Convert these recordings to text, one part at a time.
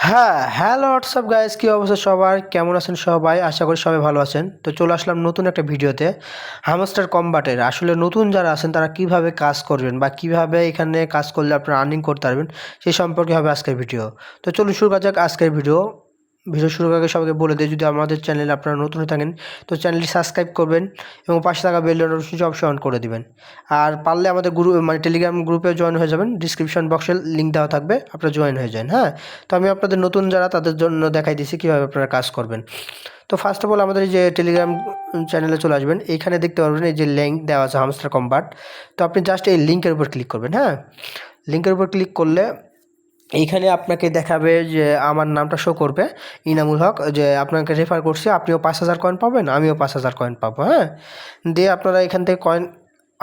হ্যাঁ, hello WhatsApp guys, কী অবস্থা সবার? কেমন আছেন সবাই? আশা করি সবাই ভালো আছেন। তো চলে আসলাম নতুন একটা ভিডিওতে হামস্টার কম্বাটের। আসলে নতুন যারা আছেন তারা কিভাবে কাজ করবেন বা কিভাবে এখানে কাজ করলে আপনারা আর্নিং করতে পারবেন সেই সম্পর্কে হবে আজকের ভিডিও। তো চলুন শুরু করা যাক আজকের ভিডিও। ভিডিও শুরু করার আগে সবাইকে বলে দিই, যদি আমাদের চ্যানেলে আপনারা নতুন হয়ে থাকেন তো চ্যানেলটি সাবস্ক্রাইব করবেন এবং পাশে থাকা বেল নোটিফিকেশন অপশন অন করে দিবেন। আর পারলে আমাদের গ্রুপ মানে টেলিগ্রাম গ্রুপে জয়েন হয়ে যাবেন, ডিসক্রিপশন বক্সে লিঙ্ক দেওয়া থাকবে, আপনারা জয়েন হয়ে যান। হ্যাঁ, তো আমি আপনাদের নতুন যারা তাদের জন্য দেখাই দিচ্ছি কীভাবে আপনারা কাজ করবেন। তো ফার্স্ট অফ অল আমাদের এই যে টেলিগ্রাম চ্যানেলে চলে আসবেন, এইখানে দেখতে পারবেন এই যে লিঙ্ক দেওয়া আছে হামস্টার কম্বাট। তো আপনি জাস্ট এই লিঙ্কের উপর ক্লিক করবেন। হ্যাঁ, লিঙ্কের উপর ক্লিক করলে এইখানে আপনাকে দেখাবে যে আমার নামটা শো করবে ইনামুল হক, যে আপনাকে রেফার করছি, আপনিও 5,000 কয়েন পাবেন, আমিও 5,000 কয়েন পাবো। হ্যাঁ, দিয়ে আপনারা এখান থেকে কয়েন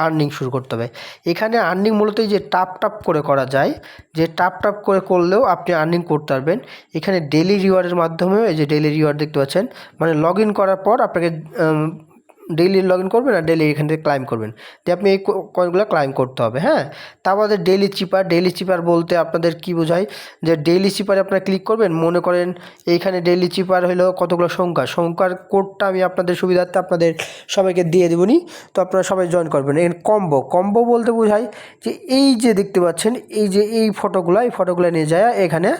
আর্নিং শুরু করতে হবে। এখানে আর্নিং মূলত এই যে টাপ টাপ করে করা যায়, যে টাপ টাপ করে করলেও আপনি আর্নিং করতে পারবেন। এখানে ডেইলি রিওয়ার্ডের মাধ্যমে, এই যে ডেইলি রিওয়ার্ড দেখতে পাচ্ছেন, মানে লগ ইন করার পর আপনাকে ডেইলি লগ ইন করবেন আর ডেইলি এখান থেকে ক্লাইম করবেন, দিয়ে আপনি এই কয়েনগুলো ক্লাইম করতে হবে। হ্যাঁ, তারপরে ডেইলি চিপার বলতে আপনাদের কি বোঝায়, যে ডেইলি চিপারে আপনারা ক্লিক করবেন। মনে করেন এইখানে ডেইলি চিপার হলো কতগুলো সংখ্যার কোডটা আমি আপনাদের সুবিধার্থে আপনাদের সবাইকে দিয়ে দেবনি, তো আপনারা সবাই জয়েন করবেন। এখানে কম্বো বলতে বোঝায় যে এই যে দেখতে পাচ্ছেন এই যে এই ফটোগুলো নিয়ে যায় এখানে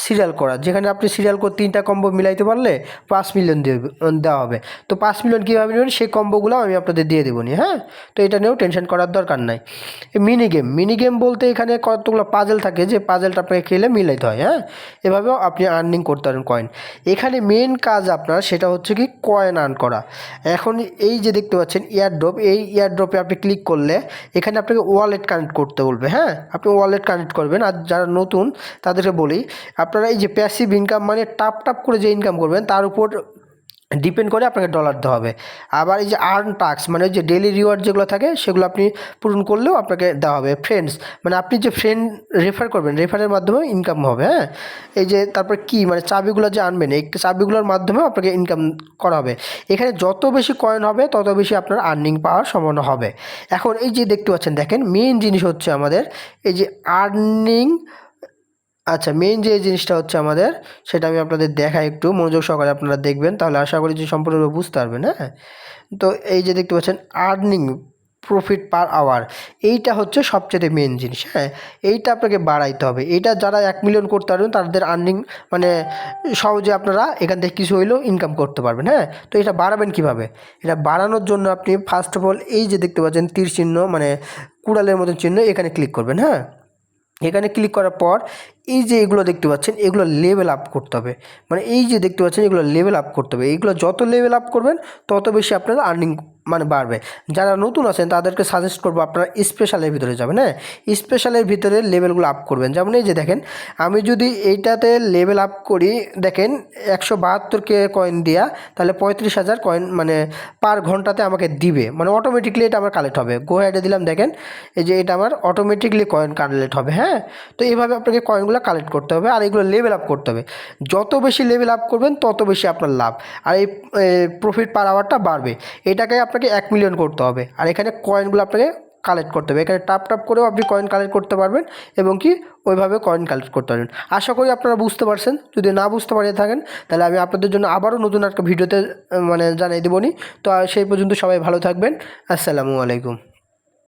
সিরিয়াল করা, যেখানে আপনি সিরিয়াল করে 3টা কম্বো মিলাইতে পারলে 5 মিলিয়ন দেওয়া হবে। তো 5 মিলিয়ন কীভাবে নেবেন সেই কম্বোগুলো আমি আপনাদের দিয়ে দেবো নি। হ্যাঁ, তো এটা নিয়েও টেনশন করার দরকার নাই। মিনি গেম বলতে এখানে কতগুলো পাজেল থাকে, যে পাজেলটা আপনাকে খেলে মিলাইতে হয়। হ্যাঁ, এভাবেও আপনি আর্নিং করতে পারেন কয়েন। এখানে মেন কাজ আপনার সেটা হচ্ছে কি কয়েন আর্ন করা। এখন এই যে দেখতে পাচ্ছেন এয়ারড্রপ, এই এয়ারড্রপে আপনি ক্লিক করলে এখানে আপনাকে ওয়ালেট কানেক্ট করতে বলবে। হ্যাঁ, আপনি ওয়ালেট কানেক্ট করবেন। আর যারা নতুন তাদেরকে বলি, আপনারা এই যে প্যাসিভ ইনকাম মানে টাপ করে যে ইনকাম করবেন তার উপর ডিপেন্ড করে আপনাকে ডলার দেওয়া হবে। আবার এই যে আর্ন টাস্ক মানে যে ডেইলি রিওয়ার্ড যেগুলো থাকে সেগুলো আপনি পূরণ করলেও আপনাকে দেওয়া হবে। ফ্রেন্ডস মানে আপনি যে ফ্রেন্ড রেফার করবেন, রেফারের মাধ্যমে ইনকাম হবে। হ্যাঁ, এই যে তারপর কি মানে চাবিগুলো যে আনবেন, এই চাবিগুলোর মাধ্যমেও আপনাকে ইনকাম করা হবে। এখানে যত বেশি কয়েন হবে তত বেশি আপনার আর্নিং পাওয়ার সম্ভাবনা হবে। এখন এই যে দেখতে পাচ্ছেন, দেখেন মেইন জিনিস হচ্ছে আমাদের এই যে আর্নিং। আচ্ছা, মেইন যে জিনিসটা হচ্ছে আমাদের, সেটা আমি আপনাদের দেখাই, একটু মনোযোগ সহকারে আপনারা দেখবেন, তাহলে আশা করি যে সম্পূর্ণভাবে বুঝতে পারবেন। হ্যাঁ, তো এই যে দেখতে পাচ্ছেন আর্নিং প্রফিট পার আওয়ার, এইটা হচ্ছে সবচেয়ে মেন জিনিস। হ্যাঁ, এইটা আপনাকে বাড়াইতে হবে। এইটা যারা 1 মিলিয়ন করতে পারবেন তাদের আর্নিং মানে সহজে আপনারা এখান থেকে কিছু হইলেও ইনকাম করতে পারবেন। হ্যাঁ, তো এটা বাড়াবেন কিভাবে? এটা বাড়ানোর জন্য আপনি ফার্স্ট অফ অল এই যে দেখতে পাচ্ছেন তীর চিহ্ন মানে কুড়ালের মতন চিহ্ন, এখানে ক্লিক করবেন। হ্যাঁ, এখানে ক্লিক করার পর এই যে এগুলো দেখতে পাচ্ছেন এগুলো লেভেল আপ করতে হবে। মানে এই যে দেখতে পাচ্ছেন এগুলো লেভেল আপ করতে হবে। এইগুলো যত লেভেল আপ করবেন তত বেশি আপনার আর্নিং মানে বাড়বে। যারা নতুন আছেন তাদেরকে সাজেস্ট করবো আপনারা স্পেশালের ভিতরে যাবেন। হ্যাঁ, স্পেশালের ভিতরে লেভেলগুলো আপ করবেন। যেমন এই যে দেখেন, আমি যদি এইটাতে লেভেল আপ করি, দেখেন 172 কয়েন দেওয়া, তাহলে 35,000 কয়েন মানে পার ঘন্টাতে আমাকে দিবে, মানে অটোমেটিকলি এটা আমার কালেক্ট হবে। গো হেডে দিলাম, দেখেন এই যে এটা আমার অটোমেটিকলি কয়েন কালেক্ট হবে। হ্যাঁ, তো এইভাবে আপনাকে কয়েনগুলো কালেক্ট করতে হবে আর এগুলো লেভেল আপ করতে হবে। যত বেশি লেভেল আপ করবেন তত বেশি আপনার লাভ, আর এই প্রফিট পার আওয়ারটা বাড়বে। এটাকে আপনাকে 1 মিলিয়ন করতে হবে, আর এখানে কয়েনগুলো আপনাকে কালেক্ট করতে হবে। এখানে টাপ করেও আপনি কয়েন কালেক্ট করতে পারবেন এবং কি ওইভাবে কয়েন কালেক্ট করতে পারবেন। আশা করি আপনারা বুঝতে পারছেন। যদি না বুঝতে পারে থাকেন তাহলে আমি আপনাদের জন্য আবারও নতুন একটা ভিডিওতে মানে জানিয়ে দেবনি। তো সেই পর্যন্ত সবাই ভালো থাকবেন। আসসালামু আলাইকুম।